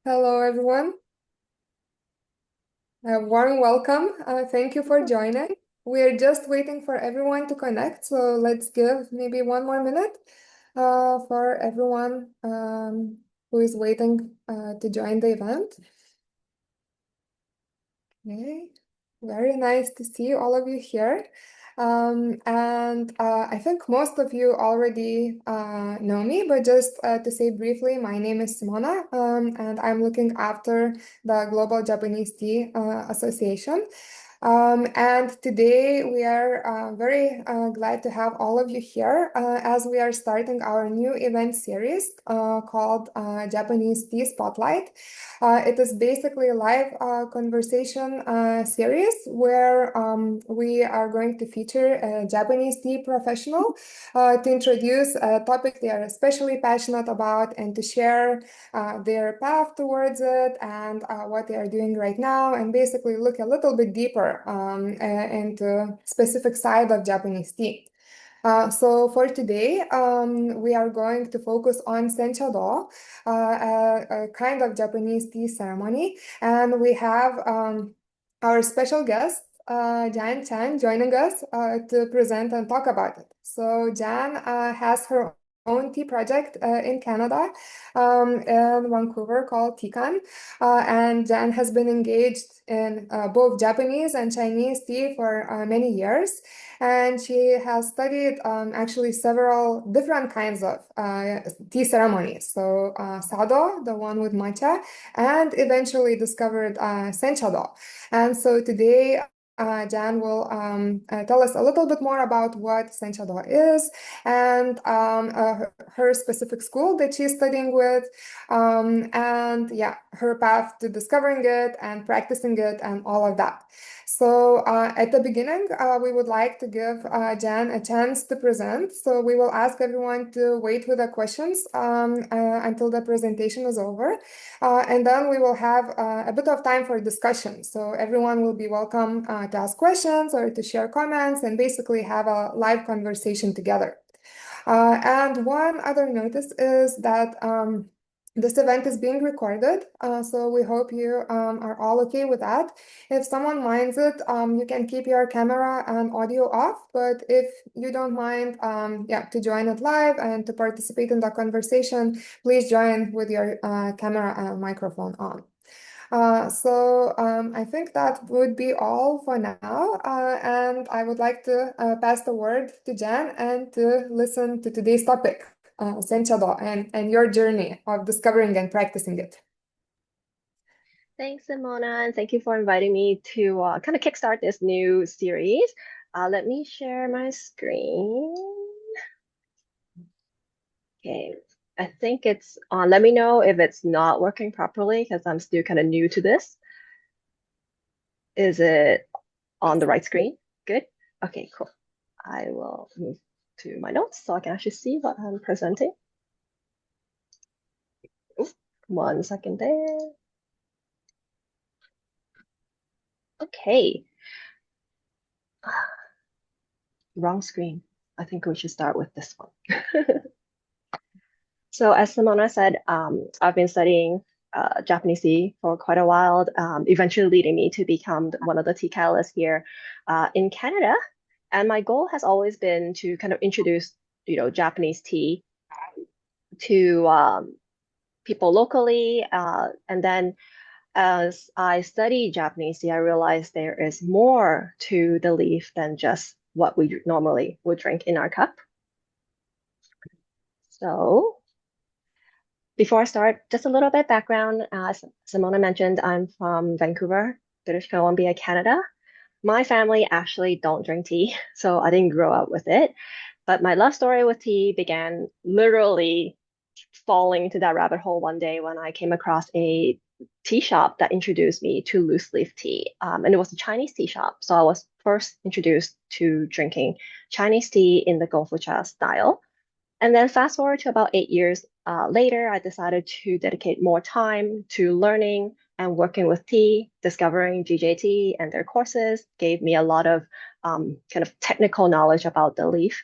Hello, everyone. A warm welcome. Thank you for joining. We're just waiting for everyone to connect, so let's give maybe one more minute for everyone who is waiting to join the event. Okay, very nice to see all of you here. I think most of you already know me, but just to say briefly, my name is Simona, and I'm looking after the Global Japanese Tea Association. And today we are very glad to have all of you here as we are starting our new event series called Japanese Tea Spotlight. It is basically a live conversation series where we are going to feature a Japanese tea professional to introduce a topic they are especially passionate about and to share their path towards it and what they are doing right now, and basically look a little bit deeper into specific side of Japanese tea. So for today, we are going to focus on Senchado, a kind of Japanese tea ceremony, and we have our special guest, Jan Chan, joining us to present and talk about it. So Jan has her own tea project in Canada, in Vancouver, called Teakan, and Jan has been engaged in both Japanese and Chinese tea for many years. And she has studied actually several different kinds of tea ceremonies. So sado, the one with matcha, and eventually discovered senchado. And so today, Jan will tell us a little bit more about what senchado is and her specific school that she's studying with, and yeah, her path to discovering it and practicing it and all of that. So at the beginning, we would like to give Jan a chance to present. So we will ask everyone to wait with the questions until the presentation is over. And then we will have a bit of time for discussion. So everyone will be welcome to ask questions or to share comments and basically have a live conversation together. And one other notice is that this event is being recorded, so we hope you are all okay with that. If someone minds it, you can keep your camera and audio off, but if you don't mind, yeah, to join it live and to participate in the conversation, please join with your camera and microphone on. I think that would be all for now, and I would like to pass the word to Jan and to listen to today's topic, Senchado, and your journey of discovering and practicing it. Thanks, Simona, and thank you for inviting me to kind of kickstart this new series. Let me share my screen. Okay, I think it's on. Let me know if it's not working properly because I'm still kind of new to this. Is it on the right screen? Good. Okay, cool. I will move to my notes so I can actually see what I'm presenting. Ooh, 1 second there. Okay. Wrong screen. I think we should start with this one. So as Simona said, I've been studying Japanese tea for quite a while, eventually leading me to become one of the tea catalysts here in Canada. And my goal has always been to kind of introduce, Japanese tea to people locally. And then as I study Japanese tea, I realized there is more to the leaf than just what we normally would drink in our cup. So before I start, just a little bit background. As Simona mentioned, I'm from Vancouver, British Columbia, Canada. My family actually don't drink tea, so I didn't grow up with it. But my love story with tea began literally falling into that rabbit hole one day when I came across a tea shop that introduced me to loose leaf tea. And it was a Chinese tea shop. So I was first introduced to drinking Chinese tea in the gongfucha style. And then fast forward to about 8 years later, I decided to dedicate more time to learning and working with tea, discovering GJT and their courses gave me a lot of kind of technical knowledge about the leaf,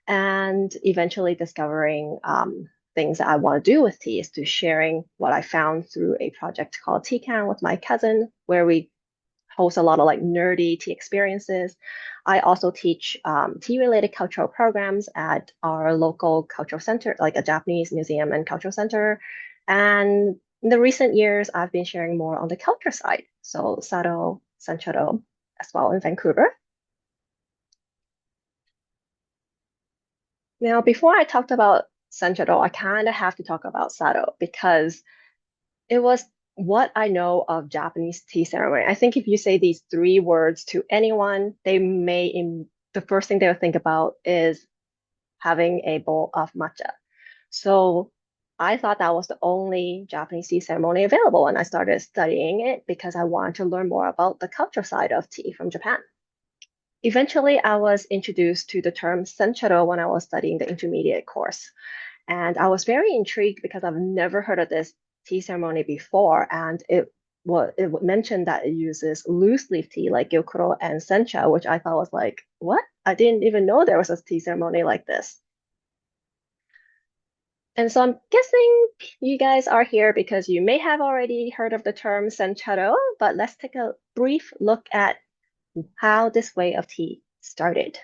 and eventually discovering things that I want to do with tea is to sharing what I found through a project called Teakan with my cousin, where we host a lot of like nerdy tea experiences. I also teach tea-related cultural programs at our local cultural center, like a Japanese museum and cultural center. And in the recent years, I've been sharing more on the culture side, so sado, senchado, as well in Vancouver. Now, before I talked about senchado, I kind of have to talk about sado because it was what I know of Japanese tea ceremony. I think if you say these three words to anyone, the first thing they'll think about is having a bowl of matcha. So I thought that was the only Japanese tea ceremony available, and I started studying it because I wanted to learn more about the culture side of tea from Japan. Eventually, I was introduced to the term senchado when I was studying the intermediate course. And I was very intrigued because I've never heard of this tea ceremony before. And it mentioned that it uses loose leaf tea like gyokuro and sencha, which I thought was like, what? I didn't even know there was a tea ceremony like this. And so I'm guessing you guys are here because you may have already heard of the term senchado, but let's take a brief look at how this way of tea started.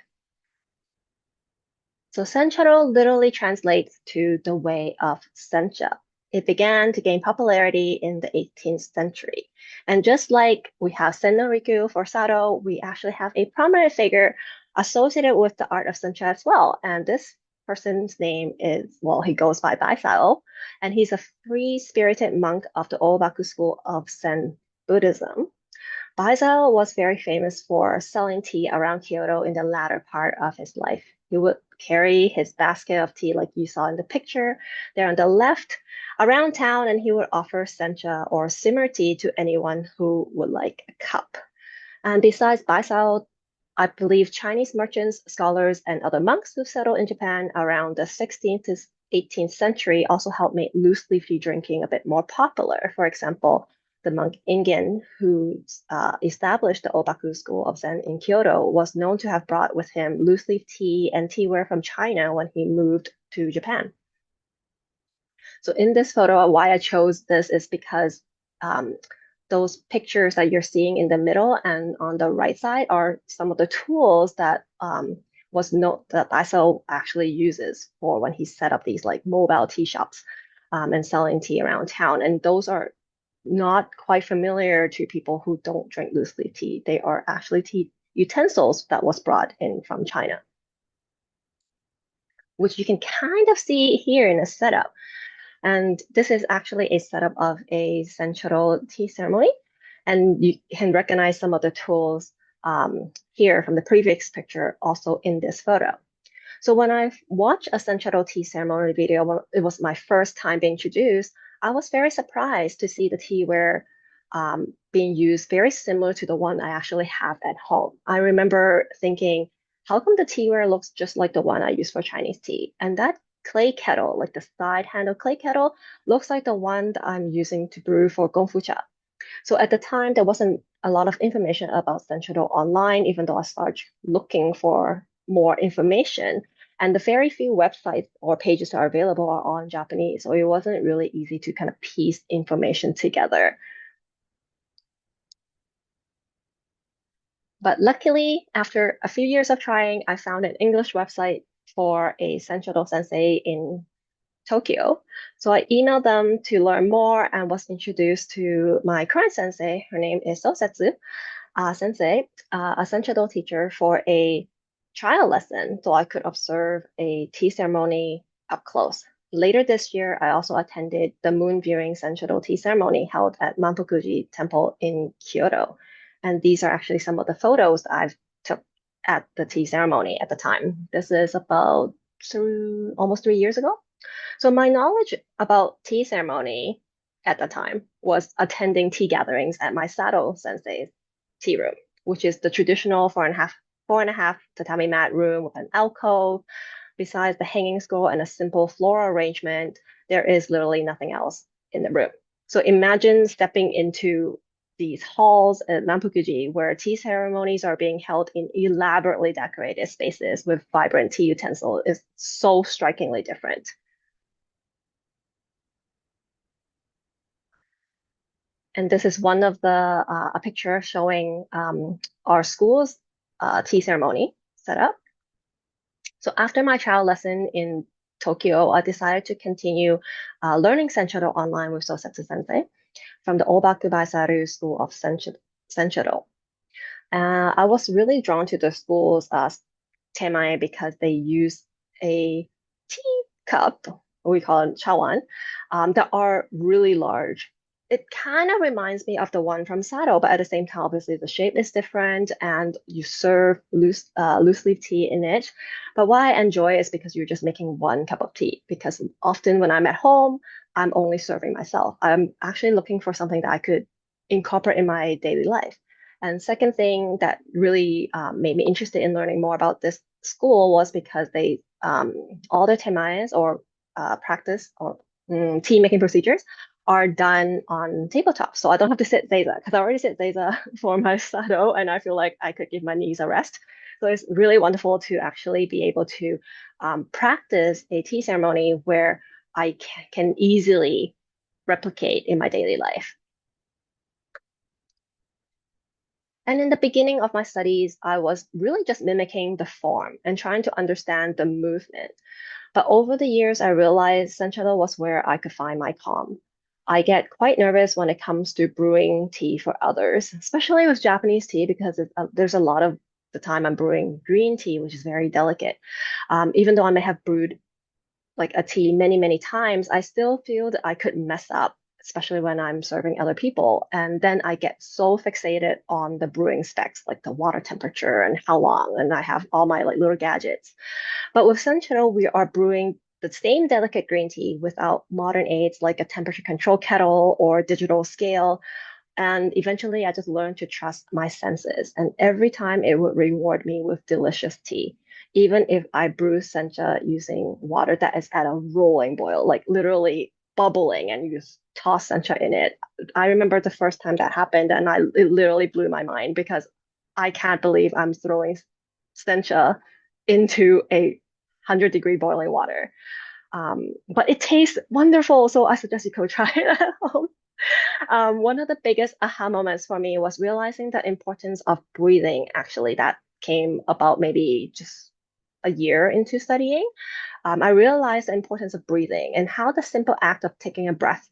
So Sencharo literally translates to the way of sencha. It began to gain popularity in the 18th century. And just like we have Senno-riku for Sado, we actually have a prominent figure associated with the art of sencha as well. And this person's name is, well, he goes by Baisao, and he's a free-spirited monk of the Oubaku school of Zen Buddhism. Baisao was very famous for selling tea around Kyoto in the latter part of his life. He would carry his basket of tea, like you saw in the picture there on the left, around town, and he would offer sencha or simmer tea to anyone who would like a cup. And besides Baisao, I believe Chinese merchants, scholars, and other monks who settled in Japan around the 16th to 18th century also helped make loose leaf tea drinking a bit more popular. For example, the monk Ingen, who established the Obaku school of Zen in Kyoto, was known to have brought with him loose leaf tea and teaware from China when he moved to Japan. So in this photo, why I chose this is because um, those pictures that you're seeing in the middle and on the right side are some of the tools that that ISO actually uses for when he set up these like mobile tea shops and selling tea around town. And those are not quite familiar to people who don't drink loose leaf tea. They are actually tea utensils that was brought in from China, which you can kind of see here in a setup. And this is actually a setup of a senchoro tea ceremony. And you can recognize some of the tools here from the previous picture also in this photo. So when I watched a senchoro tea ceremony video, well, it was my first time being introduced, I was very surprised to see the teaware being used very similar to the one I actually have at home. I remember thinking, how come the teaware looks just like the one I use for Chinese tea? And that clay kettle, like the side handle clay kettle, looks like the one that I'm using to brew for gongfucha. So at the time, there wasn't a lot of information about Senchado online, even though I started looking for more information. And the very few websites or pages that are available are all in Japanese. So it wasn't really easy to kind of piece information together. But luckily, after a few years of trying, I found an English website for a Senchado sensei in Tokyo. So I emailed them to learn more and was introduced to my current sensei. Her name is Sosetsu sensei, a Senchado teacher, for a trial lesson so I could observe a tea ceremony up close. Later this year, I also attended the moon viewing Senchado tea ceremony held at Manpokuji Temple in Kyoto. And these are actually some of the photos I've took at the tea ceremony at the time. This is about almost 3 years ago. So my knowledge about tea ceremony at the time was attending tea gatherings at my Sado sensei's tea room, which is the traditional four and a half tatami mat room with an alcove. Besides the hanging scroll and a simple floral arrangement, there is literally nothing else in the room. So imagine stepping into these halls at Nampukuji where tea ceremonies are being held in elaborately decorated spaces with vibrant tea utensils is so strikingly different. And this is one of the a picture showing our school's tea ceremony setup. So after my trial lesson in Tokyo, I decided to continue learning Senchado online with Sosetsu Sensei from the Oubakubaisa-Ryu School of Senchado. I was really drawn to the school's temae because they use a teacup, we call it chawan, that are really large. It kind of reminds me of the one from Sado, but at the same time, obviously the shape is different and you serve loose leaf tea in it. But what I enjoy is because you're just making one cup of tea. Because often when I'm at home, I'm only serving myself. I'm actually looking for something that I could incorporate in my daily life. And second thing that really made me interested in learning more about this school was because they all their temayas or practice or tea making procedures are done on tabletop. So I don't have to sit Seiza because I already sit Seiza for my sado and I feel like I could give my knees a rest. So it's really wonderful to actually be able to practice a tea ceremony where I can easily replicate in my daily life. And in the beginning of my studies, I was really just mimicking the form and trying to understand the movement. But over the years, I realized Senchado was where I could find my calm. I get quite nervous when it comes to brewing tea for others, especially with Japanese tea, because there's a lot of the time I'm brewing green tea, which is very delicate. Even though I may have brewed like a tea many, many times, I still feel that I could mess up, especially when I'm serving other people. And then I get so fixated on the brewing specs, like the water temperature and how long, and I have all my like little gadgets. But with Senchero, we are brewing the same delicate green tea without modern aids like a temperature control kettle or digital scale. And eventually, I just learned to trust my senses. And every time it would reward me with delicious tea, even if I brew sencha using water that is at a rolling boil, like literally bubbling, and you just toss sencha in it. I remember the first time that happened, and it literally blew my mind because I can't believe I'm throwing sencha into a 100-degree boiling water. But it tastes wonderful, so I suggest you go try it at home. One of the biggest aha moments for me was realizing the importance of breathing, actually, that came about maybe just a year into studying. I realized the importance of breathing and how the simple act of taking a breath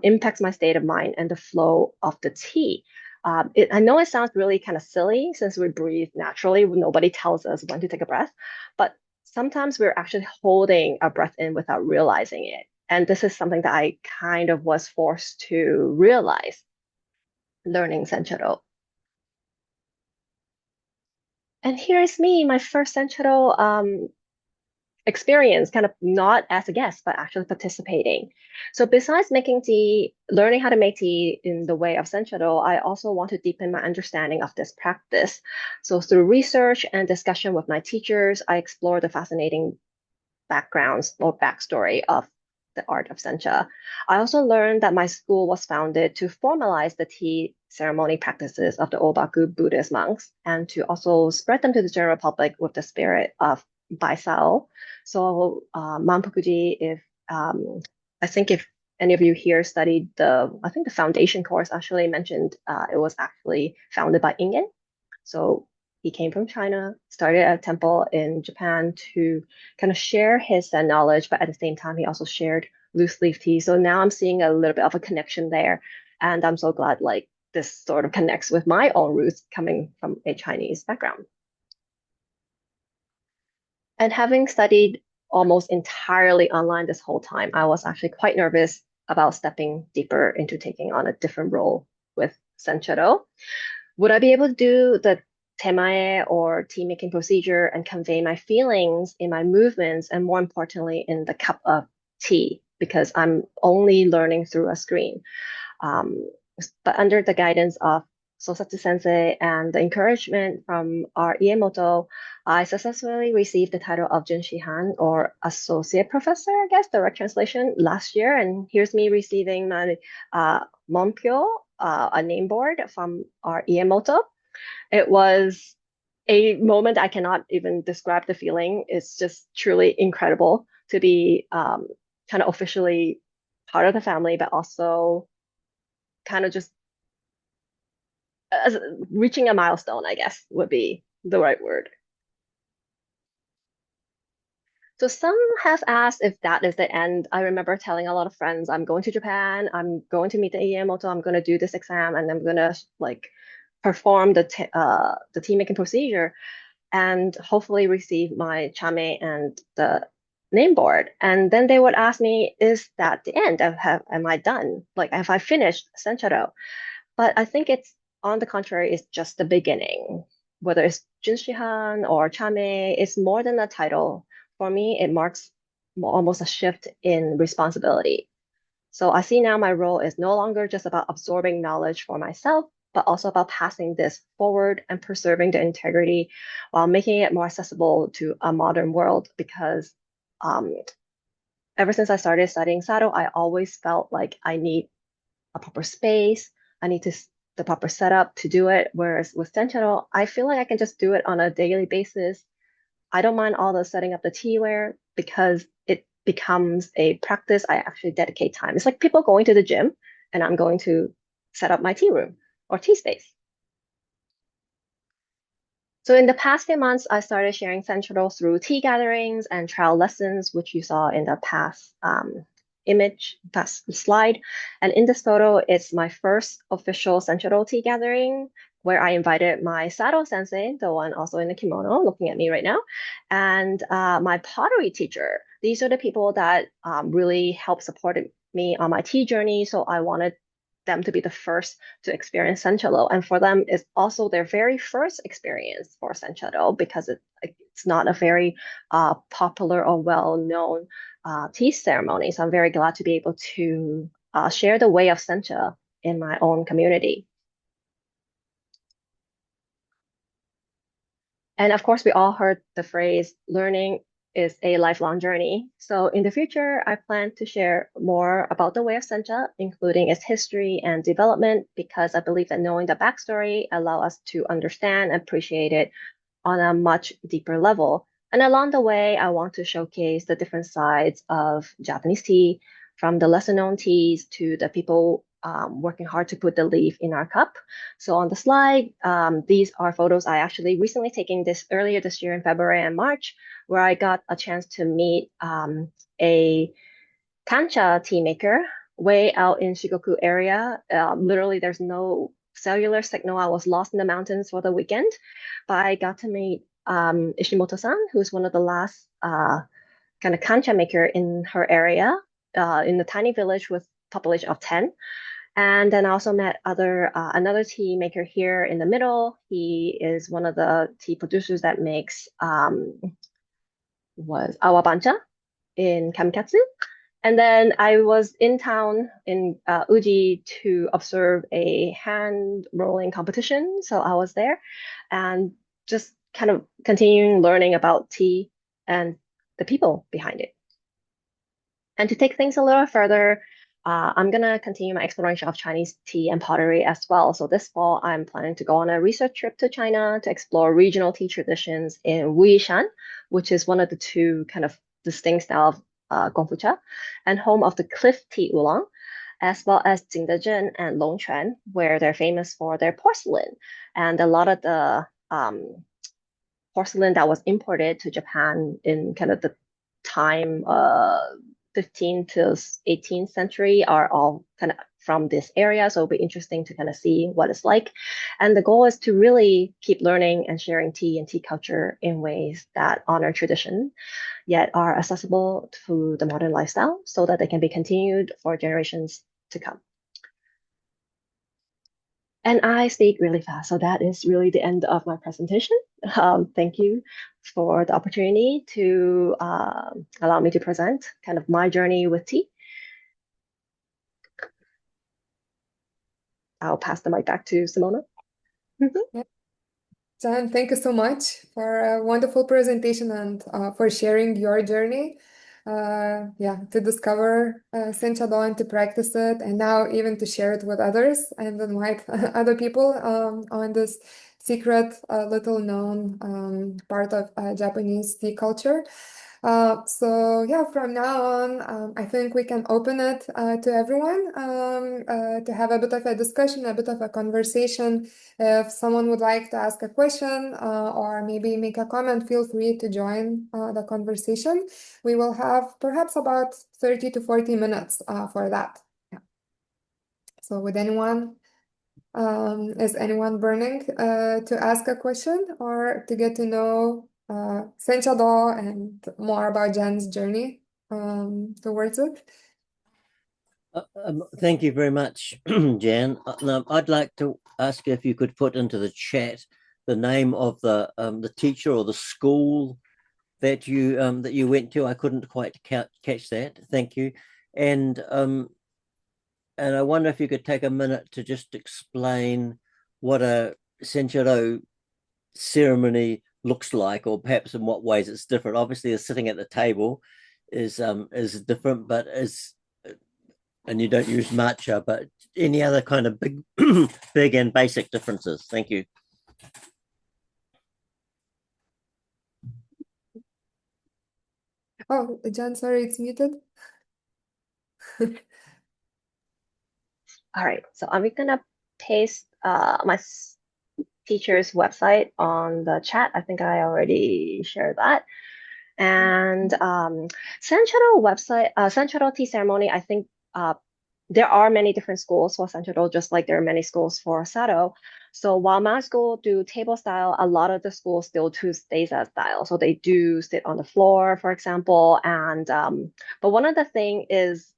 impacts my state of mind and the flow of the tea. I know it sounds really kind of silly since we breathe naturally, nobody tells us when to take a breath, but sometimes we're actually holding a breath in without realizing it. And this is something that I kind of was forced to realize learning Senchero. And here's me, my first Senchero experience, kind of not as a guest, but actually participating. So besides making tea, learning how to make tea in the way of Senchado, I also want to deepen my understanding of this practice. So through research and discussion with my teachers, I explore the fascinating backgrounds or backstory of the art of sencha. I also learned that my school was founded to formalize the tea ceremony practices of the Obaku Buddhist monks and to also spread them to the general public with the spirit of Baisao. So, Manpukuji, if I think if any of you here studied I think the foundation course actually mentioned it was actually founded by Ingen. So he came from China, started a temple in Japan to kind of share his knowledge, but at the same time, he also shared loose leaf tea. So now I'm seeing a little bit of a connection there. And I'm so glad like this sort of connects with my own roots coming from a Chinese background. And having studied almost entirely online this whole time, I was actually quite nervous about stepping deeper into taking on a different role with Senchero. Would I be able to do the temae or tea making procedure and convey my feelings in my movements and more importantly in the cup of tea because I'm only learning through a screen. Um, but under the guidance of Sosatsu Sensei and the encouragement from our Iemoto, I successfully received the title of Junshihan or Associate Professor, I guess, direct translation, last year. And here's me receiving my Monpyo, a name board from our Iemoto. It was a moment I cannot even describe the feeling. It's just truly incredible to be kind of officially part of the family, but also kind of just as reaching a milestone, I guess would be the right word. So some have asked if that is the end. I remember telling a lot of friends, I'm going to Japan, I'm going to meet the Iemoto, I'm going to do this exam, and I'm going to like perform the tea making procedure and hopefully receive my chame and the name board. And then they would ask me, is that the end? Am I done? Like, have I finished Senchado? But I think it's on the contrary, it's just the beginning. Whether it's Junshihan or chame, it's more than a title. For me, it marks almost a shift in responsibility. So I see now my role is no longer just about absorbing knowledge for myself, but also about passing this forward and preserving the integrity while making it more accessible to a modern world. Because um, ever since I started studying sado, I always felt like I need a proper space. I need the proper setup to do it. Whereas with Senchero, I feel like I can just do it on a daily basis. I don't mind all the setting up the teaware because it becomes a practice I actually dedicate time. It's like people going to the gym and I'm going to set up my tea room or tea space. So in the past few months, I started sharing Senchero through tea gatherings and trial lessons, which you saw in the past past slide. And in this photo, it's my first official Senchero tea gathering where I invited my Sado sensei, the one also in the kimono, looking at me right now, and my pottery teacher. These are the people that really helped support me on my tea journey. So I wanted them to be the first to experience Senchado. And for them, it's also their very first experience for Senchado because it's not a very popular or well-known tea ceremony. So I'm very glad to be able to share the way of Sencha in my own community. And of course, we all heard the phrase learning is a lifelong journey. So in the future, I plan to share more about the way of Sencha, including its history and development, because I believe that knowing the backstory allow us to understand and appreciate it on a much deeper level. And along the way, I want to showcase the different sides of Japanese tea, from the lesser known teas to the people working hard to put the leaf in our cup. So on the slide, these are photos I actually recently taken earlier this year in February and March, where I got a chance to meet a kancha tea maker way out in Shikoku area. Literally, there's no cellular signal. I was lost in the mountains for the weekend, but I got to meet Ishimoto-san, who's one of the last kind of kancha maker in her area, in the tiny village with population of 10. And then I also met another tea maker here in the middle. He is one of the tea producers that makes was awabancha in Kamikatsu. And then I was in town in Uji to observe a hand rolling competition. So I was there and just kind of continuing learning about tea and the people behind it. And to take things a little further, I'm going to continue my exploration of Chinese tea and pottery as well. So this fall, I'm planning to go on a research trip to China to explore regional tea traditions in Wuishan, which is one of the two kind of distinct style of gongfucha, and home of the cliff tea oolong, as well as Jingdezhen and Longquan, where they're famous for their porcelain. And a lot of the porcelain that was imported to Japan in kind of the time 15th to 18th century are all kind of from this area. So it'll be interesting to kind of see what it's like. And the goal is to really keep learning and sharing tea and tea culture in ways that honor tradition, yet are accessible to the modern lifestyle so that they can be continued for generations to come. And I speak really fast, so that is really the end of my presentation. Thank you for the opportunity to allow me to present kind of my journey with tea. I'll pass the mic back to Simona. Yeah. Jan, thank you so much for a wonderful presentation and for sharing your journey. Yeah, to discover Senchado and to practice it, and now even to share it with others and invite other people on this secret, little known part of Japanese tea culture. So yeah, from now on, I think we can open it to everyone to have a bit of a discussion, a bit of a conversation. If someone would like to ask a question or maybe make a comment, feel free to join the conversation. We will have perhaps about 30 to 40 minutes for that. Yeah. So would anyone, is anyone burning to ask a question or to get to know Senchado and more about Jan's journey towards it? Thank you very much, Jan. Now, I'd like to ask if you could put into the chat the name of the teacher or the school that you went to. I couldn't quite catch that. Thank you. And I wonder if you could take a minute to just explain what a Senchado ceremony looks like, or perhaps in what ways it's different. Obviously, sitting at the table is different, but is and you don't use matcha, but any other kind of big and basic differences? Thank you. Oh, Jan, sorry, it's muted. All right, so I'm gonna paste my teacher's website on the chat. I think I already shared that. And Sanchado website, Sanchado tea ceremony, I think there are many different schools for Sanchado, just like there are many schools for Sado. So while my school do table style, a lot of the schools still do Steza style. So they do sit on the floor, for example. And but one of the thing is,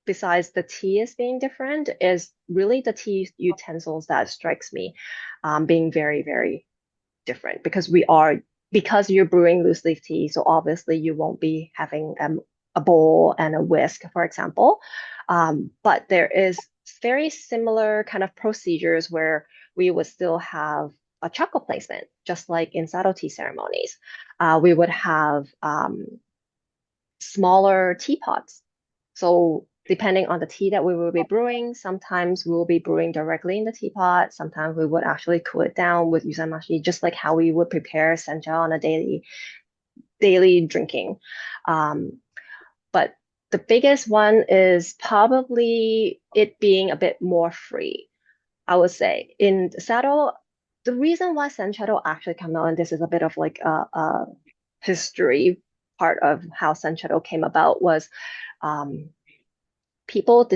besides the tea is being different, is really the tea utensils that strikes me being very, very different, because you're brewing loose leaf tea, so obviously you won't be having a bowl and a whisk, for example. But there is very similar kind of procedures where we would still have a chocolate placement, just like in sado tea ceremonies. We would have smaller teapots. So depending on the tea that we will be brewing, sometimes we will be brewing directly in the teapot. Sometimes we would actually cool it down with yuzamashi, just like how we would prepare sencha on a daily drinking. But the biggest one is probably it being a bit more free, I would say. In Sado, the reason why Senchado actually came out, and this is a bit of like a history part of how Senchado came about, was people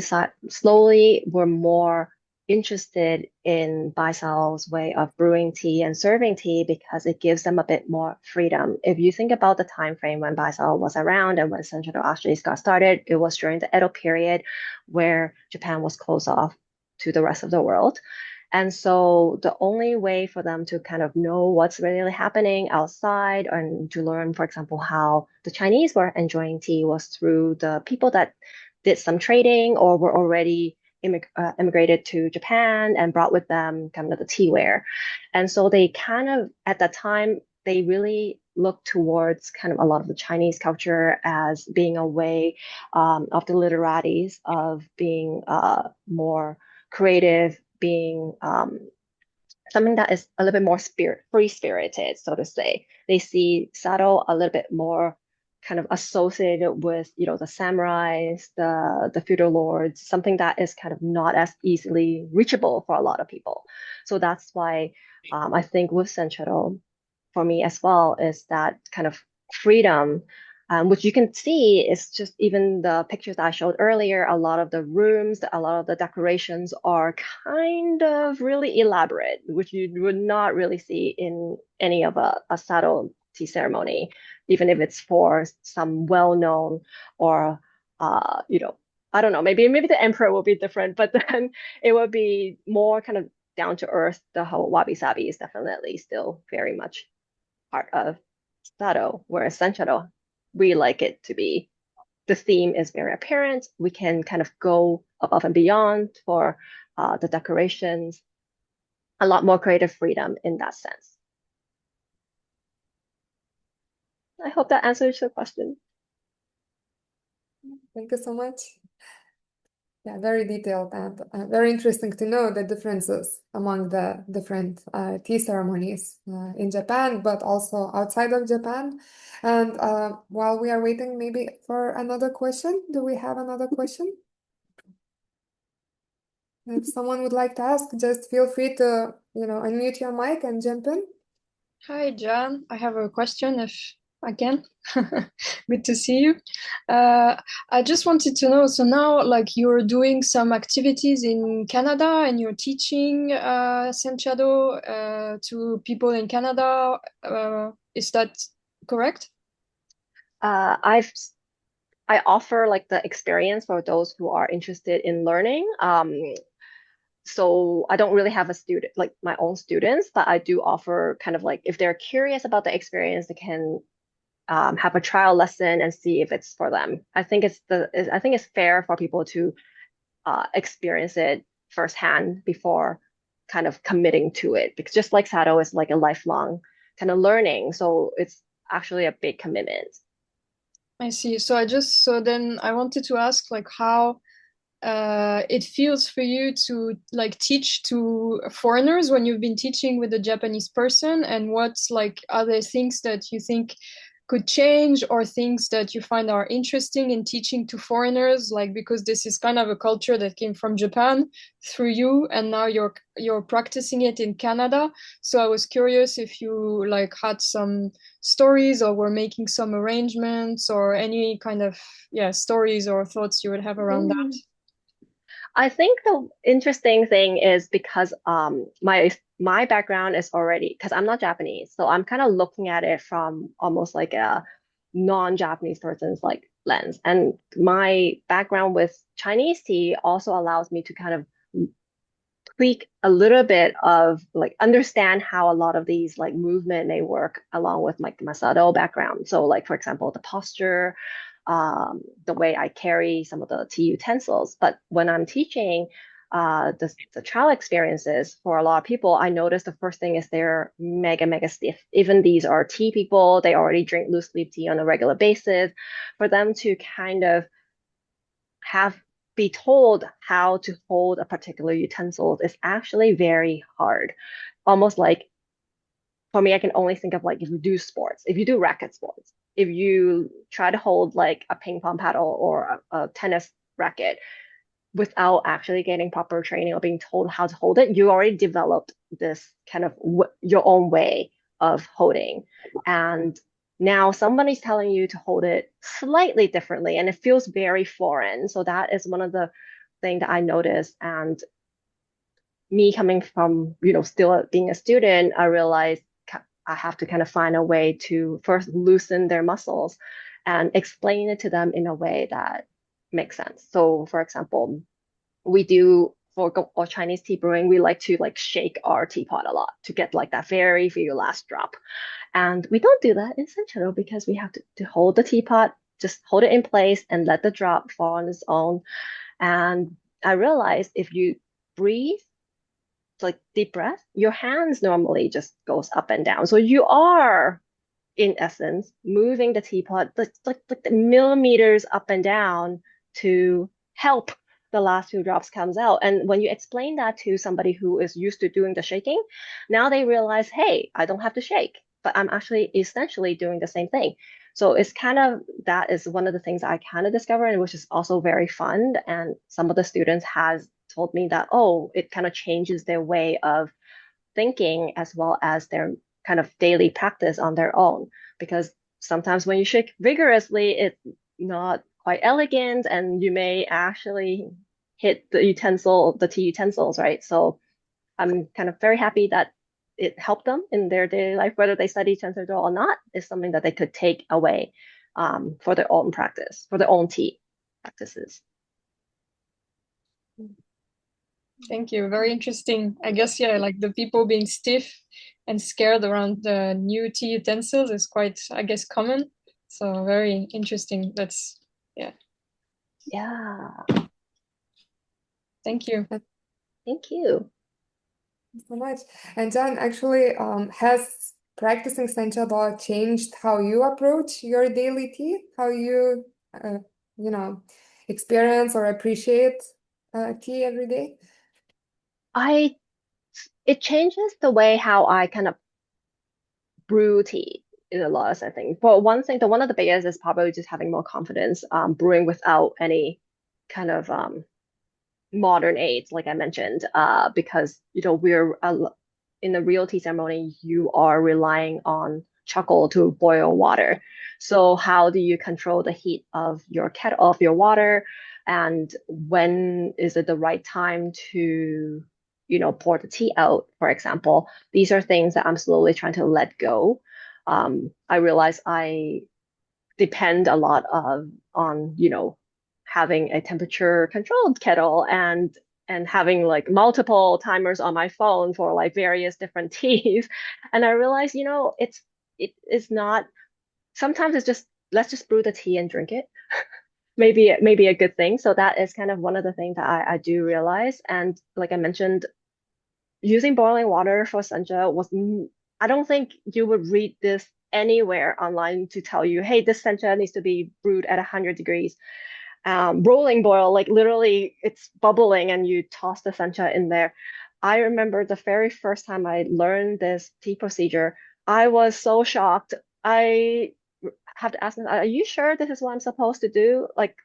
slowly were more interested in Baisao's way of brewing tea and serving tea because it gives them a bit more freedom. If you think about the time frame when Baisao was around and when Senchado actually got started, it was during the Edo period where Japan was closed off to the rest of the world. And so the only way for them to kind of know what's really happening outside and to learn, for example, how the Chinese were enjoying tea was through the people that did some trading or were already immigrated to Japan and brought with them kind of the teaware. And so they kind of, at that time, they really looked towards kind of a lot of the Chinese culture as being a way of the literatis of being more creative, being something that is a little bit more free spirited, so to say. They see Sado a little bit more kind of associated with, you know, the samurais, the feudal lords, something that is kind of not as easily reachable for a lot of people. So that's why I think with Senchero, for me as well, is that kind of freedom, which you can see is just even the pictures I showed earlier. A lot of the rooms, a lot of the decorations are kind of really elaborate, which you would not really see in any of a Sado tea ceremony, even if it's for some well-known or you know, I don't know, maybe the emperor will be different, but then it would be more kind of down to earth. The whole wabi-sabi is definitely still very much part of Sado, whereas Senchado, we like it to be, the theme is very apparent. We can kind of go above and beyond for the decorations, a lot more creative freedom in that sense. I hope that answers your question. Thank you so much. Yeah, very detailed and very interesting to know the differences among the different tea ceremonies in Japan, but also outside of Japan. And while we are waiting maybe for another question, do we have another question? If someone would like to ask, just feel free to, unmute your mic and jump in. Hi, John. I have a question if I can. Good to see you. I just wanted to know, so now like you're doing some activities in Canada and you're teaching Senchado to people in Canada. Is that correct? I offer like the experience for those who are interested in learning. So I don't really have a student, like my own students, but I do offer kind of like if they're curious about the experience, they can have a trial lesson and see if it's for them. I think it's fair for people to experience it firsthand before kind of committing to it, because just like Sado is like a lifelong kind of learning, so it's actually a big commitment. I see. So then I wanted to ask like how it feels for you to like teach to foreigners when you've been teaching with a Japanese person, and what's like other things that you think could change or things that you find are interesting in teaching to foreigners, like because this is kind of a culture that came from Japan through you and now you're practicing it in Canada. So I was curious if you like had some stories or were making some arrangements or any kind of stories or thoughts you would have around that. I think the interesting thing is because my background is already, because I'm not Japanese, so I'm kind of looking at it from almost like a non-Japanese person's like lens. And my background with Chinese tea also allows me to kind of tweak a little bit of like understand how a lot of these like movement may work along with like my sado background. So like for example, the posture, the way I carry some of the tea utensils. But when I'm teaching the trial experiences for a lot of people, I notice the first thing is they're mega stiff. Even these are tea people, they already drink loose leaf tea on a regular basis. For them to kind of be told how to hold a particular utensil is actually very hard. Almost like for me, I can only think of like if you do sports, if you do racket sports, if you try to hold like a ping pong paddle or a tennis racket without actually getting proper training or being told how to hold it, you already developed this kind of your own way of holding. And now somebody's telling you to hold it slightly differently and it feels very foreign. So that is one of the things that I noticed. And me coming from, still being a student, I realized I have to kind of find a way to first loosen their muscles and explain it to them in a way that makes sense. So for example, we do for Chinese tea brewing, we like to like shake our teapot a lot to get like that very last drop. And we don't do that in Senchado because we have to hold the teapot, just hold it in place and let the drop fall on its own. And I realized if you breathe, like deep breath, your hands normally just goes up and down. So you are, in essence, moving the teapot like the millimeters up and down to help the last few drops comes out. And when you explain that to somebody who is used to doing the shaking, now they realize, hey, I don't have to shake, but I'm actually essentially doing the same thing. So it's kind of, that is one of the things I kind of discovered, and which is also very fun. And some of the students has told me that, oh, it kind of changes their way of thinking as well as their kind of daily practice on their own. Because sometimes when you shake vigorously, it's not quite elegant and you may actually hit the tea utensils, right? So I'm kind of very happy that it helped them in their daily life, whether they study Censor or not, is something that they could take away for their own practice, for their own tea practices. Thank you. Very interesting. I guess, like the people being stiff and scared around the new tea utensils is quite, I guess, common. So very interesting. That's, Yeah. Thank you. Thank you. Thanks so much. And John, actually, has practicing Senchado changed how you approach your daily tea? How you, experience or appreciate tea every day? It changes the way how I kind of brew tea in a lot, I think. For one thing, one of the biggest is probably just having more confidence, brewing without any kind of modern aids, like I mentioned, because we're in the real tea ceremony, you are relying on charcoal to boil water. So how do you control the heat of your kettle of your water, and when is it the right time to pour the tea out, for example? These are things that I'm slowly trying to let go. I realize I depend a lot on having a temperature controlled kettle and having like multiple timers on my phone for like various different teas. And I realized, it is not, sometimes it's just let's just brew the tea and drink it. Maybe a good thing. So that is kind of one of the things that I do realize. And like I mentioned, using boiling water for sencha was, I don't think you would read this anywhere online to tell you, hey, this sencha needs to be brewed at 100 degrees. Rolling boil, like literally it's bubbling and you toss the sencha in there. I remember the very first time I learned this tea procedure, I was so shocked. I have to ask them, are you sure this is what I'm supposed to do? Like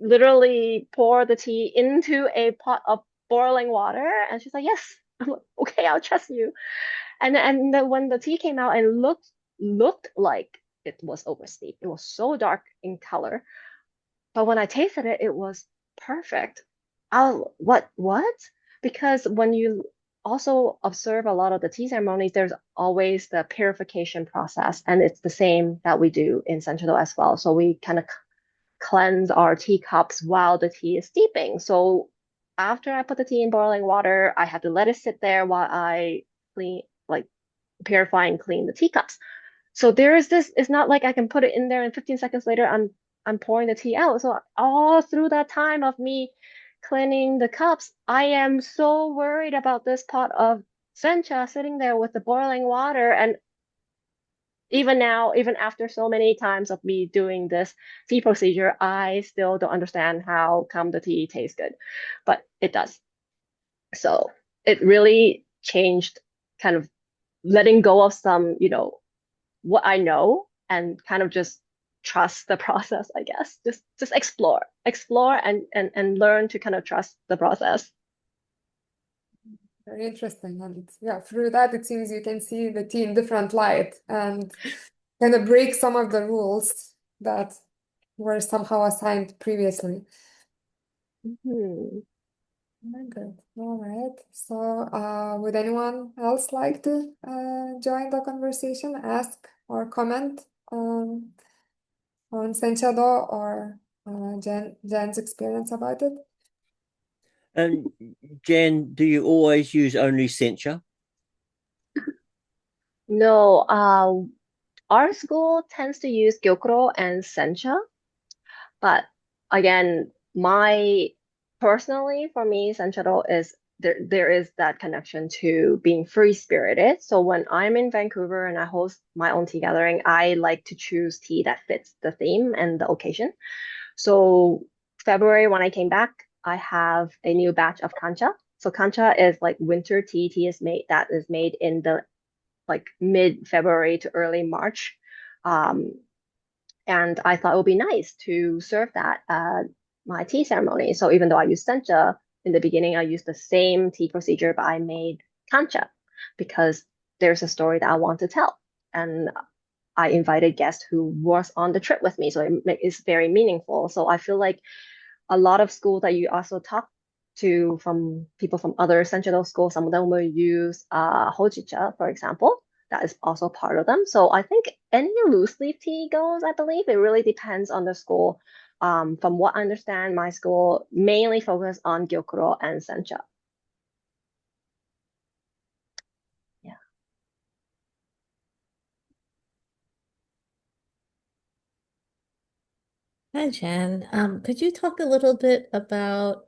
literally pour the tea into a pot of boiling water? And she's like, yes. I'm like, okay, I'll trust you. And then when the tea came out and looked like it was oversteeped, it was so dark in color. But when I tasted it, it was perfect. What? Because when you also observe a lot of the tea ceremonies, there's always the purification process, and it's the same that we do in Senchado as well. So we kind of cleanse our teacups while the tea is steeping. So after I put the tea in boiling water, I have to let it sit there while I clean, like purify and clean the teacups. So there is this, it's not like I can put it in there and 15 seconds later I'm pouring the tea out. So all through that time of me cleaning the cups, I am so worried about this pot of sencha sitting there with the boiling water. And even now, even after so many times of me doing this tea procedure, I still don't understand how come the tea tastes good, but it does. So it really changed, kind of letting go of some, what I know, and kind of just trust the process, I guess. Just explore and learn to kind of trust the process. Very interesting. And yeah, through that, it seems you can see the tea in different light and kind of break some of the rules that were somehow assigned previously. Hmm. Very good. All right. So, would anyone else like to join the conversation, ask or comment on Senchado or Jen's experience about it? And Jan, do you always use only sencha? No, our school tends to use gyokuro and sencha, but again, my personally for me, senchado is there is that connection to being free-spirited. So when I'm in Vancouver and I host my own tea gathering, I like to choose tea that fits the theme and the occasion. So February when I came back, I have a new batch of kancha. So kancha is like winter tea. Tea is made in the like mid-February to early March. Um, and I thought it would be nice to serve that at my tea ceremony. So even though I used sencha in the beginning, I used the same tea procedure, but I made kancha because there's a story that I want to tell. And I invited guests who was on the trip with me. So it's very meaningful. So I feel like a lot of schools that you also talk to from people from other Senchado schools, some of them will use hojicha, for example. That is also part of them. So I think any loose leaf tea goes, I believe. It really depends on the school. From what I understand, my school mainly focus on gyokuro and sencha. Yeah. Hi, Jan. Could you talk a little bit about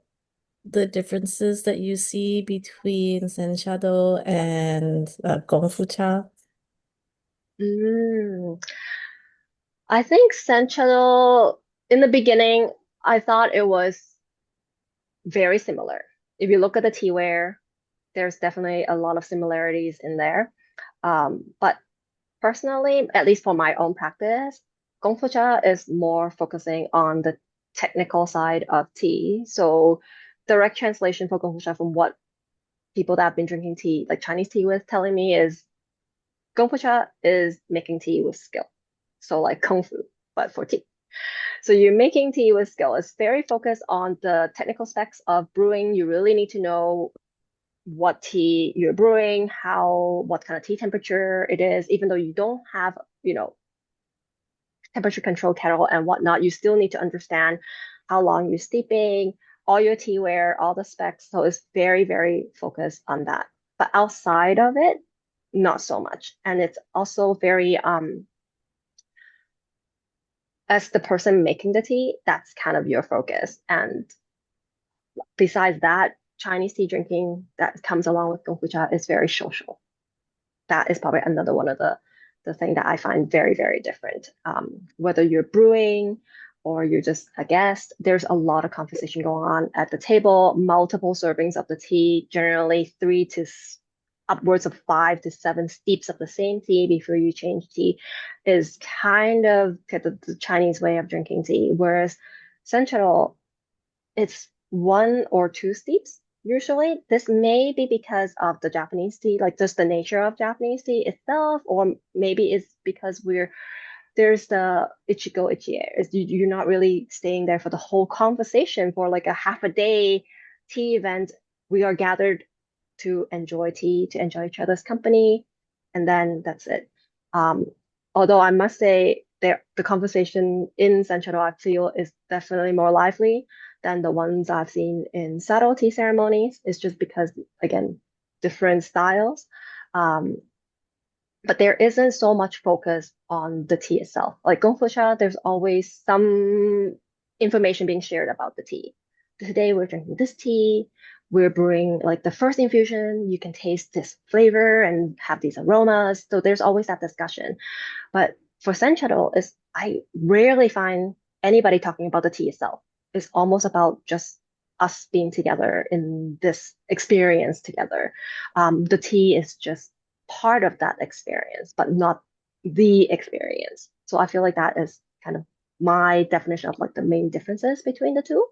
the differences that you see between Senchado and gongfucha? Mm. I think senchado in the beginning, I thought it was very similar. If you look at the teaware, there's definitely a lot of similarities in there. But personally, at least for my own practice, gongfucha is more focusing on the technical side of tea. So direct translation for gongfucha from what people that have been drinking tea, like Chinese tea, was telling me is gongfucha is making tea with skill. So like kung fu, but for tea. So you're making tea with skill. It's very focused on the technical specs of brewing. You really need to know what tea you're brewing, what kind of tea temperature it is, even though you don't have, temperature control kettle and whatnot, you still need to understand how long you're steeping, all your teaware, all the specs. So it's very, very focused on that. But outside of it, not so much. And it's also very as the person making the tea, that's kind of your focus. And besides that, Chinese tea drinking that comes along with gongfucha is very social. That is probably another one of the thing that I find very, very different. Whether you're brewing or you're just a guest, there's a lot of conversation going on at the table, multiple servings of the tea, generally upwards of 5 to 7 steeps of the same tea before you change tea is kind of the Chinese way of drinking tea. Whereas Senchado, it's 1 or 2 steeps usually. This may be because of the Japanese tea, like just the nature of Japanese tea itself, or maybe it's because there's the ichigo ichie. You're not really staying there for the whole conversation for like a half a day tea event. We are gathered to enjoy tea, to enjoy each other's company, and then that's it. Um, Although I must say the conversation in Senchado I feel is definitely more lively than the ones I've seen in sado tea ceremonies. It's just because, again, different styles. Um, but there isn't so much focus on the tea itself. Like gongfucha, there's always some information being shared about the tea. Today we're drinking this tea. We're brewing like the first infusion. You can taste this flavor and have these aromas. So there's always that discussion. But for Senchado, I rarely find anybody talking about the tea itself. It's almost about just us being together in this experience together. The tea is just part of that experience, but not the experience. So I feel like that is kind of my definition of like the main differences between the two.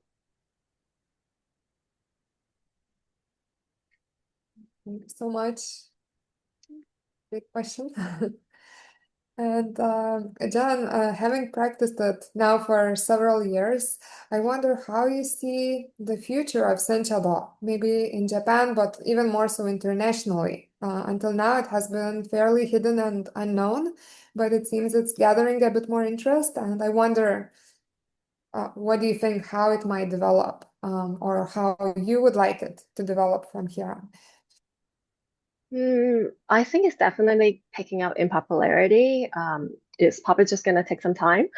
Thank you so much. Great question. And John, having practiced it now for several years, I wonder how you see the future of Senchado, maybe in Japan, but even more so internationally. Until now, it has been fairly hidden and unknown, but it seems it's gathering a bit more interest. And I wonder, what do you think, how it might develop, or how you would like it to develop from here on? I think it's definitely picking up in popularity. It's probably just gonna take some time.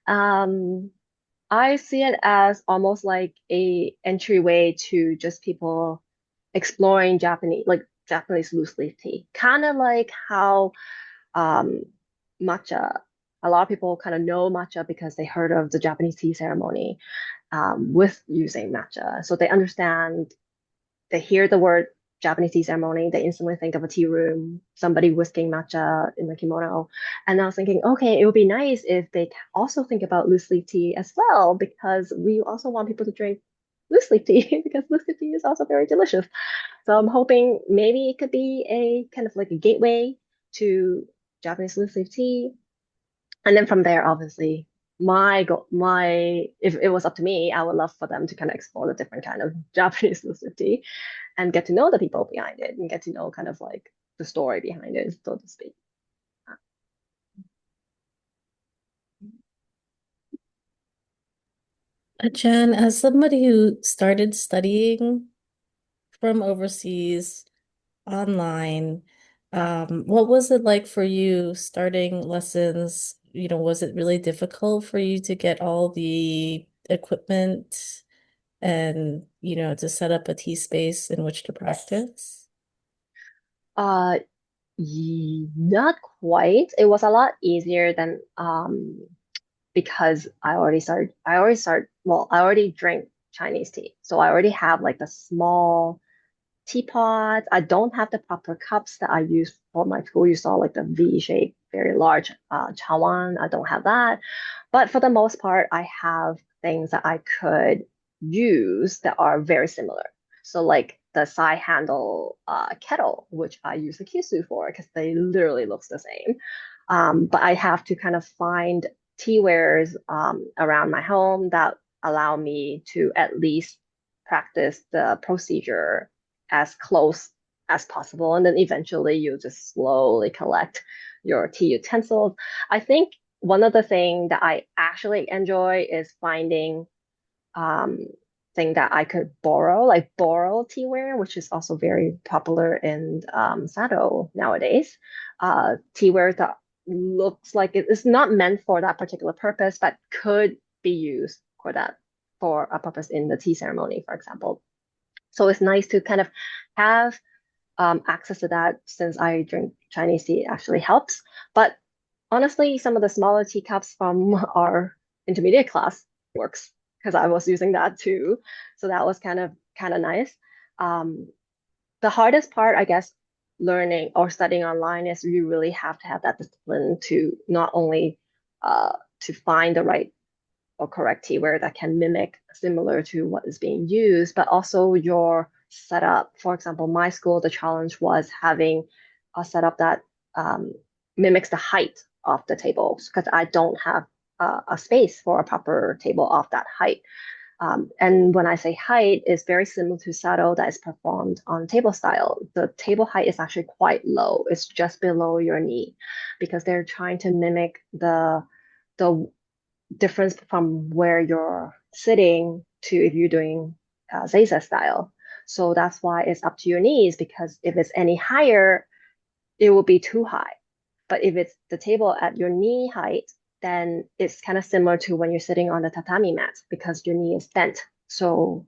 Um, I see it as almost like a entryway to just people exploring Japanese loose leaf tea. Kind of like how um, matcha, a lot of people kind of know matcha because they heard of the Japanese tea ceremony with using matcha. So they hear the word Japanese tea ceremony, they instantly think of a tea room, somebody whisking matcha in the kimono. And I was thinking, okay, it would be nice if they also think about loose leaf tea as well, because we also want people to drink loose leaf tea because loose leaf tea is also very delicious. So I'm hoping maybe it could be a kind of like a gateway to Japanese loose leaf tea. And then from there, obviously, if it was up to me, I would love for them to kind of explore the different kind of Japanese loose leaf tea and get to know the people behind it and get to know kind of like the story behind it, so to speak. Jen, as somebody who started studying from overseas online, what was it like for you starting lessons? Was it really difficult for you to get all the equipment and, to set up a tea space in which to practice? Uh, Not quite. It was a lot easier than because I already drank Chinese tea. So I already have like the small teapot. I don't have the proper cups that I use for my school. You saw like the V-shaped, very large chawan. I don't have that. But for the most part, I have things that I could use that are very similar. So like the side handle kettle, which I use the kisu for because they literally looks the same. But I have to kind of find teawares around my home that allow me to at least practice the procedure as close as possible. And then eventually you just slowly collect your tea utensils. I think one of the things that I actually enjoy is finding um, thing that I could borrow, like borrow teaware, which is also very popular in sado nowadays. Teaware that looks like it is not meant for that particular purpose, but could be used for that for a purpose in the tea ceremony, for example. So it's nice to kind of have access to that since I drink Chinese tea actually helps. But honestly, some of the smaller teacups from our intermediate class works because I was using that too. So that was kind of nice. Um, the hardest part, I guess, learning or studying online is you really have to have that discipline to not only to find the right or correct keyword that can mimic similar to what is being used, but also your setup. For example, my school, the challenge was having a setup that mimics the height of the tables because I don't have a space for a proper table of that height. And when I say height, it's very similar to sado that is performed on table style. The table height is actually quite low. It's just below your knee because they're trying to mimic the difference from where you're sitting to if you're doing Zesa style. So that's why it's up to your knees because if it's any higher, it will be too high. But if it's the table at your knee height, then it's kind of similar to when you're sitting on the tatami mat because your knee is bent. So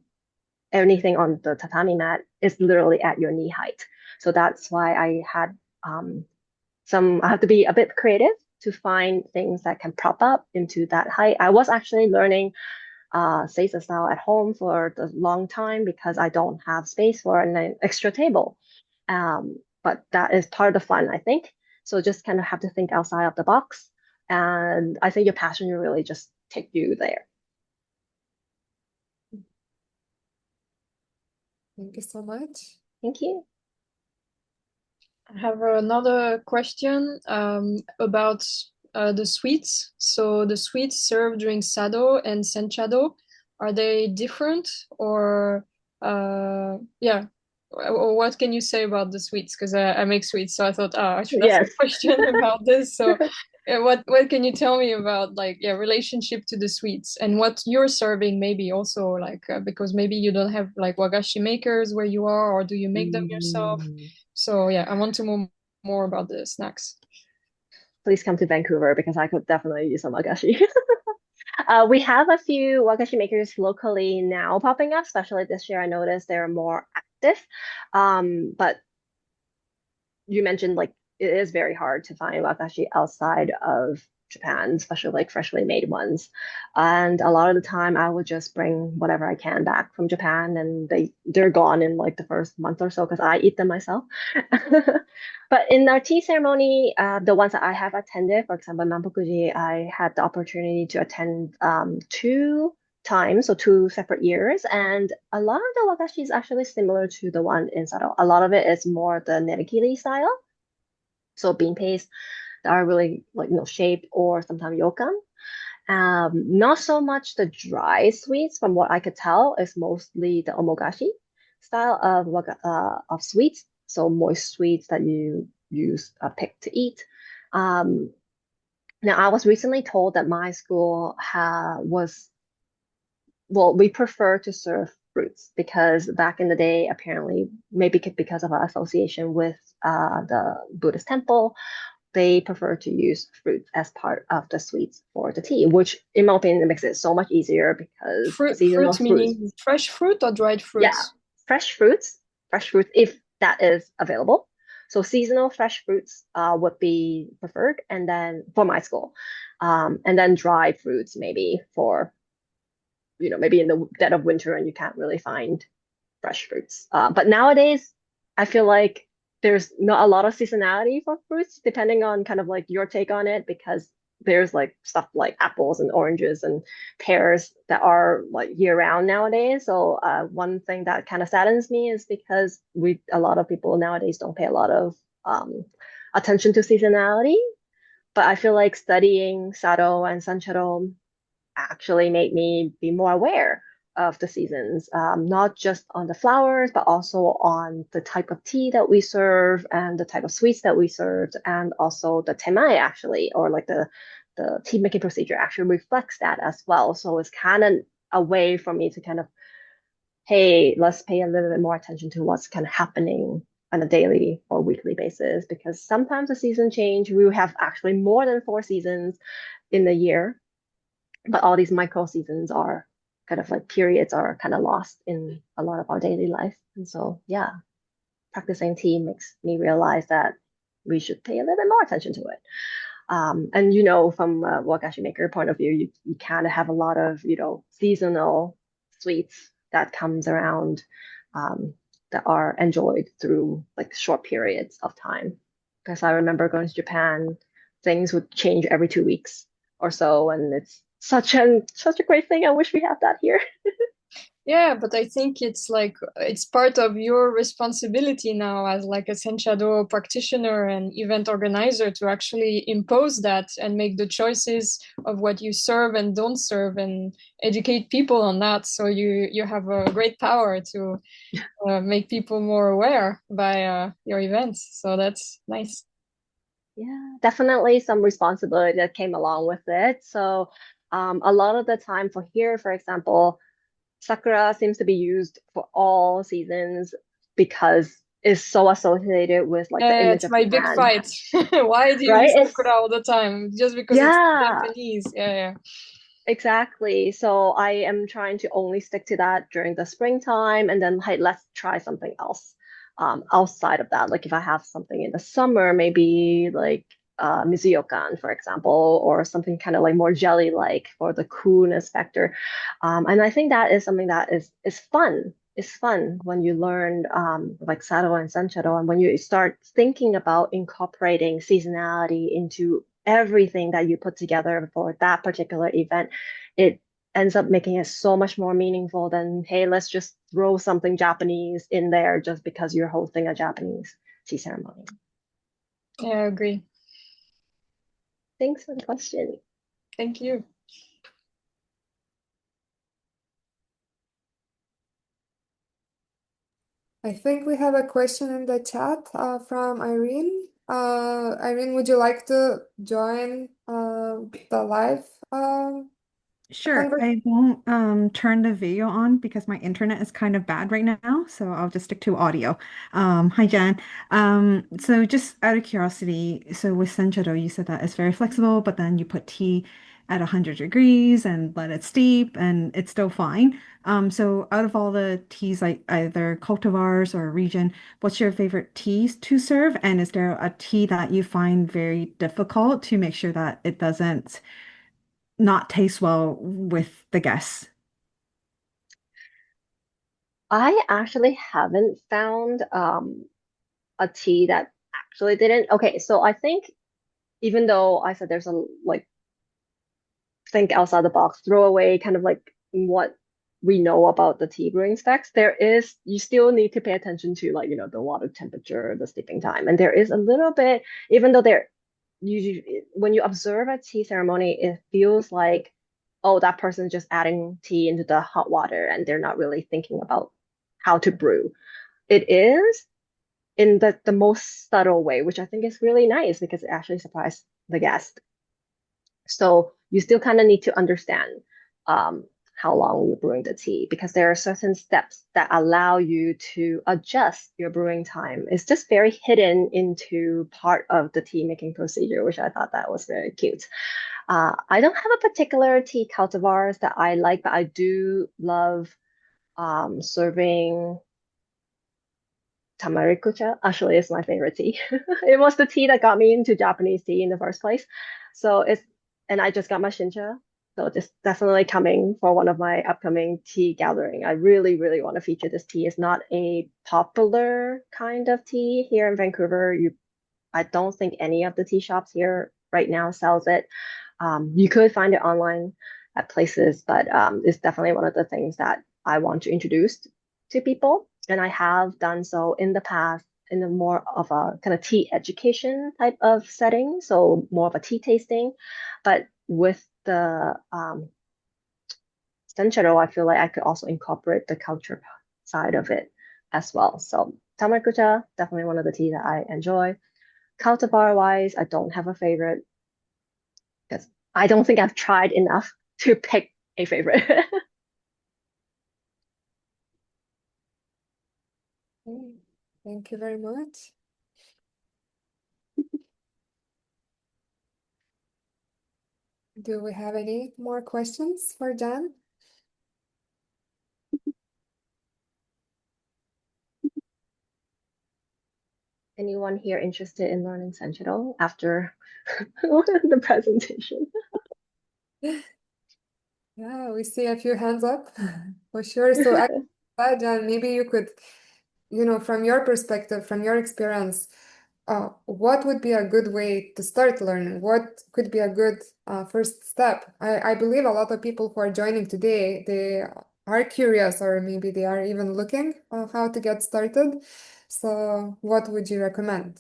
anything on the tatami mat is literally at your knee height. So that's why I had I have to be a bit creative to find things that can prop up into that height. I was actually learning Seiza style at home for a long time because I don't have space for an extra table. But that is part of the fun, I think. So just kind of have to think outside of the box. And I think your passion will really just take you there. Thank you so much. Thank you. I have another question about the sweets. So the sweets served during sado and senchado, are they different or yeah? What can you say about the sweets? Because I make sweets, so I thought, oh, I should ask a Yes. question about this. So what can you tell me about like relationship to the sweets and what you're serving maybe also like because maybe you don't have like wagashi makers where you are or do you make them yourself? So yeah, I want to know more about the snacks. Please come to Vancouver because I could definitely use some wagashi. We have a few wagashi makers locally now popping up, especially this year. I noticed they're more active. But you mentioned like it is very hard to find wagashi outside of Japan, especially like freshly made ones. And a lot of the time I would just bring whatever I can back from Japan and they're gone in like the first month or so because I eat them myself. But in our tea ceremony, the ones that I have attended, for example, Mampokuji, I had the opportunity to attend 2 times, so 2 separate years. And a lot of the wagashi is actually similar to the one in Sado. A lot of it is more the nerigiri style, so bean paste that are really like shaped or sometimes yokan. Not so much the dry sweets, from what I could tell, is mostly the omogashi style of sweets. So moist sweets that you use pick to eat. Um, Now I was recently told that my school was well, we prefer to serve fruits because back in the day, apparently, maybe because of our association with the Buddhist temple, they prefer to use fruit as part of the sweets for the tea, which, in my opinion, makes it so much easier because seasonal Fruit fruits, meaning fresh fruit or dried yeah, fruits? fresh fruits, if that is available. So seasonal fresh fruits would be preferred, and then for my school, and then dried fruits maybe for maybe in the dead of winter and you can't really find fresh fruits. But nowadays, I feel like there's not a lot of seasonality for fruits, depending on kind of like your take on it, because there's like stuff like apples and oranges and pears that are like year round nowadays. So one thing that kind of saddens me is because a lot of people nowadays don't pay a lot of attention to seasonality. But I feel like studying sado and sancharo actually made me be more aware of the seasons, not just on the flowers, but also on the type of tea that we serve and the type of sweets that we served, and also the temai actually, or like the tea making procedure actually reflects that as well. So it's kind of a way for me to kind of, hey, let's pay a little bit more attention to what's kind of happening on a daily or weekly basis, because sometimes the season change. We have actually more than 4 seasons in the year, but all these micro seasons are kind of like periods are kind of lost in a lot of our daily life. And so, yeah, practicing tea makes me realize that we should pay a little bit more attention to it. And from a wagashi maker point of view, you kind of have a lot of seasonal sweets that comes around, that are enjoyed through like short periods of time. Because I remember going to Japan, things would change every 2 weeks or so, and it's such a great thing. I wish we had that here. Yeah, but I think it's like it's part of your responsibility now as like a Senchado practitioner and event organizer to actually impose that and make the choices of what you serve and don't serve and educate people on that. So you have a great power to make people more aware by your events. So that's nice. Yeah, definitely some responsibility that came along with it. So a lot of the time for here, for example, sakura seems to be used for all seasons because it's so associated with like the Yeah, image it's of my big Japan, fight. Why do you right? use sakura all the time? Just because it's Yeah, Japanese. Yeah, exactly. So I am trying to only stick to that during the springtime, and then hey, let's try something else outside of that. Like if I have something in the summer, maybe like mizuyokan, for example, or something kind of like more jelly-like for the coolness factor. And I think that is something that is fun. It's fun when you learn like sado and sancharo, and when you start thinking about incorporating seasonality into everything that you put together for that particular event. It ends up making it so much more meaningful than, hey, let's just throw something Japanese in there just because you're hosting a Japanese tea ceremony. yeah, I agree. Thanks for the question. Thank you. I think we have a question in the chat from Irene. Irene, would you like to join the live Sure, conversation? I won't turn the video on because my internet is kind of bad right now, so I'll just stick to audio. Hi Jen. So just out of curiosity, so with Senchado, you said that it's very flexible, but then you put tea at 100 degrees and let it steep, and it's still fine. So out of all the teas, like either cultivars or region, what's your favorite teas to serve? And is there a tea that you find very difficult to make sure that it doesn't not taste well with the guests? I actually haven't found a tea that actually didn't. Okay, so I think even though I said there's a like think outside the box, throw away kind of like what we know about the tea brewing specs, you still need to pay attention to like, the water temperature, the steeping time. And there is a little bit, even though when you observe a tea ceremony, it feels like, oh, that person's just adding tea into the hot water and they're not really thinking about how to brew. It is in the most subtle way, which I think is really nice because it actually surprised the guest. So you still kind of need to understand how long you're brewing the tea, because there are certain steps that allow you to adjust your brewing time. It's just very hidden into part of the tea making procedure, which I thought that was very cute. I don't have a particular tea cultivars that I like, but I do love serving tamarikucha. Actually, it's my favorite tea. It was the tea that got me into Japanese tea in the first place. And I just got my shincha So just definitely coming for one of my upcoming tea gathering. I really, really want to feature this tea. It's not a popular kind of tea here in Vancouver. I don't think any of the tea shops here right now sells it. You could find it online at places, but it's definitely one of the things that I want to introduce to people. And I have done so in the past in a more of a kind of tea education type of setting, so more of a tea tasting. But with the Senchado, I feel like I could also incorporate the culture side of it as well. So Tamarakucha, definitely one of the tea that I enjoy. Cultivar wise, I don't have a favorite because I don't think I've tried enough to pick a favorite. Okay, thank you very much. Do we have any more questions for Jan? Anyone here interested in learning Senchado after the presentation? Yeah, we see a few hands up for sure. So Jan, maybe you could, from your perspective, from your experience, what would be a good way to start learning? What could be a good first step? I believe a lot of people who are joining today, they are curious or maybe they are even looking how to get started. So what would you recommend?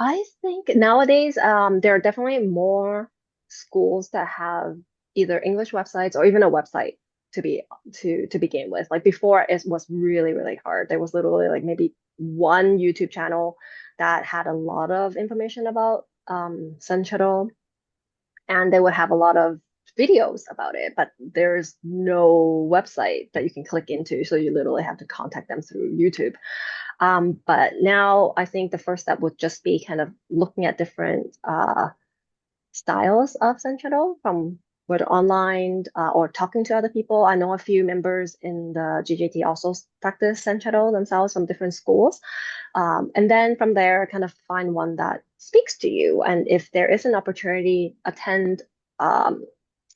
I think nowadays, there are definitely more schools that have either English websites or even a website to be to begin with. Like before, it was really, really hard. There was literally like maybe one YouTube channel that had a lot of information about Sancharo, and they would have a lot of videos about it, but there's no website that you can click into, so you literally have to contact them through YouTube. But now I think the first step would just be kind of looking at different styles of Senchado from whether online or talking to other people. I know a few members in the GJT also practice Senchado themselves from different schools. And then from there, kind of find one that speaks to you. And if there is an opportunity, attend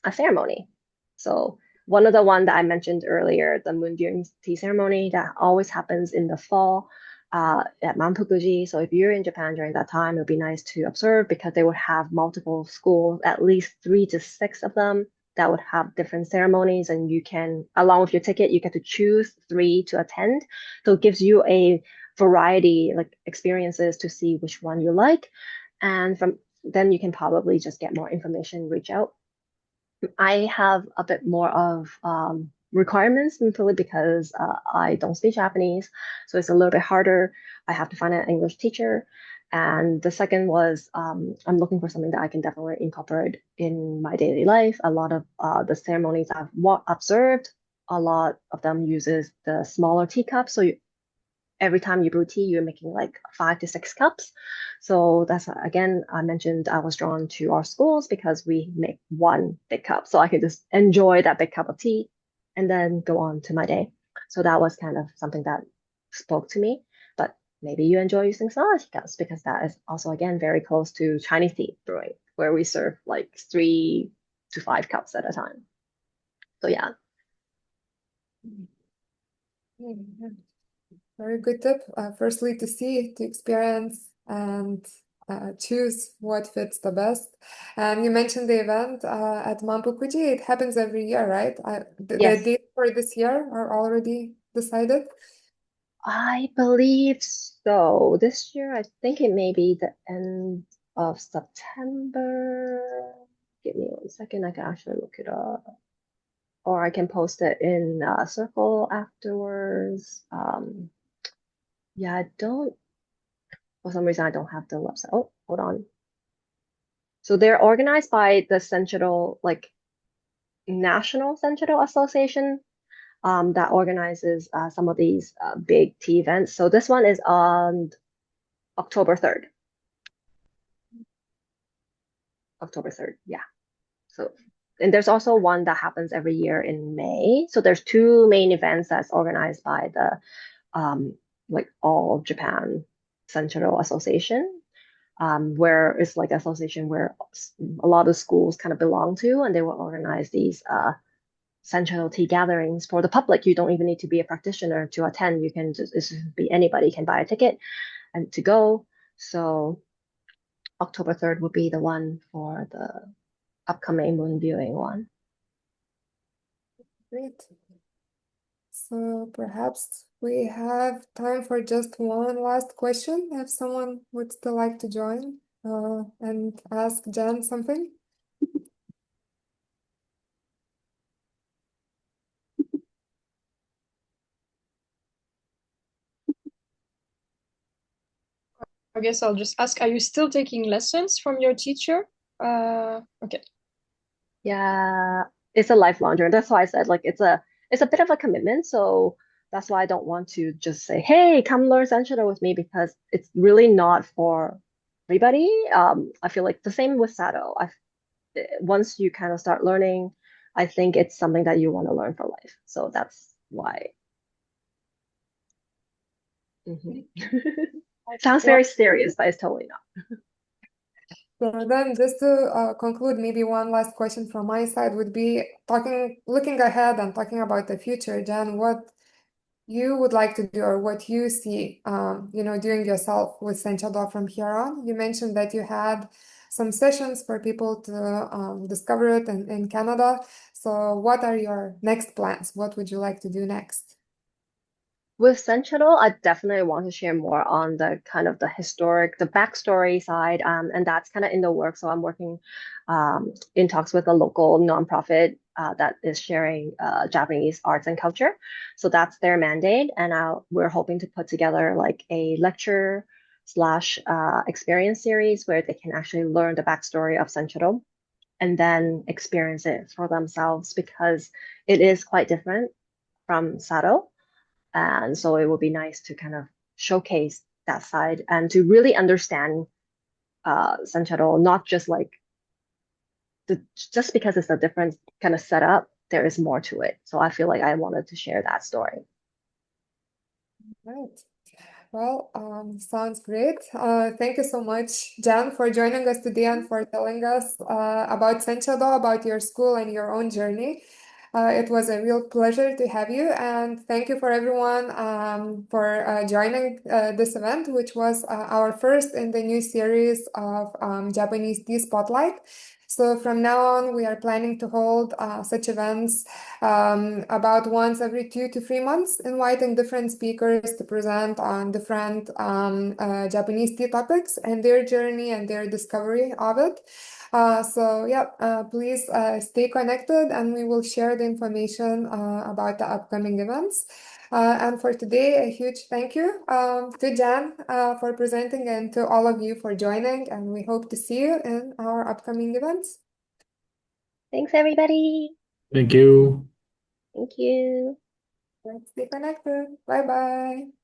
a ceremony. So one of the one that I mentioned earlier, the Moonbyung tea ceremony that always happens in the fall at Mount Fukuji. So if you're in Japan during that time, it would be nice to observe because they would have multiple schools, at least 3 to 6 of them that would have different ceremonies, and you can, along with your ticket, you get to choose 3 to attend. So it gives you a variety like experiences to see which one you like, and from then you can probably just get more information, reach out. I have a bit more of requirements simply because I don't speak Japanese, so it's a little bit harder. I have to find an English teacher. And the second was I'm looking for something that I can definitely incorporate in my daily life. A lot of the ceremonies I've observed, a lot of them uses the smaller teacups. So every time you brew tea, you're making like 5 to 6 cups. So that's again, I mentioned I was drawn to our schools because we make one big cup. So I can just enjoy that big cup of tea and then go on to my day. So that was kind of something that spoke to me. But maybe you enjoy using smaller teacups because that is also again very close to Chinese tea brewing, where we serve like 3 to 5 cups at a time. So yeah. Very good tip. Firstly, to see, to experience, and choose what fits the best. And you mentioned the event at Mampukuji. It happens every year, right? The Yes. dates for this year are already decided. I believe so. This year, I think it may be the end of September. Give me 1 second. I can actually look it up. Or I can post it in Circle afterwards. Yeah, I don't, for some reason, I don't have the website. Oh, hold on. So they're organized by the Senchado, like National Senchado Association, that organizes some of these big tea events. So this one is on October 3rd. October 3rd, yeah. So, and there's also one that happens every year in May. So there's 2 main events that's organized by the like All Japan Senchado Association. where it's like association where a lot of schools kind of belong to, and they will organize these Senchado tea gatherings for the public. You don't even need to be a practitioner to attend. You can just be anybody can buy a ticket and to go. So October 3rd would be the one for the upcoming moon viewing one. Great. So perhaps we have time for just one last question if someone would still like to join and ask Jan something. I guess I'll just ask, are you still taking lessons from your teacher? Okay. Yeah, it's a lifelong journey. That's why I said like it's a bit of a commitment. So that's why I don't want to just say, hey, come learn Sanshiro with me because it's really not for everybody. I feel like the same with Sado. Once you kind of start learning, I think it's something that you want to learn for life. So that's why. Mhm. Sounds very serious, but it's totally not. So then just to conclude, maybe one last question from my side would be looking ahead and talking about the future, Jan, what you would like to do or what you see, doing yourself with Senchado from here on. You mentioned that you had some sessions for people to discover it in Canada. So what are your next plans? What would you like to do next? With Senchado, I definitely want to share more on the kind of the historic, the backstory side, and that's kind of in the work. So I'm working in talks with a local nonprofit that is sharing Japanese arts and culture. So that's their mandate, and we're hoping to put together like a lecture slash experience series where they can actually learn the backstory of Senchado and then experience it for themselves because it is quite different from Sado. And so it would be nice to kind of showcase that side and to really understand Sancharo, not just like just because it's a different kind of setup, there is more to it. So I feel like I wanted to share that story. Right. Well, sounds great. Thank you so much, Jan, for joining us today and for telling us about Senchado, about your school and your own journey. It was a real pleasure to have you, and thank you for everyone for joining this event, which was our first in the new series of Japanese Tea Spotlight. So from now on, we are planning to hold such events about once every 2 to 3 months, inviting different speakers to present on different Japanese tea topics and their journey and their discovery of it. So yeah, please stay connected and we will share the information about the upcoming events. And for today, a huge thank you to Jan for presenting and to all of you for joining. And we hope to see you in our upcoming events. Thanks, everybody. Thank you. Thank you. Let's stay connected. Bye bye.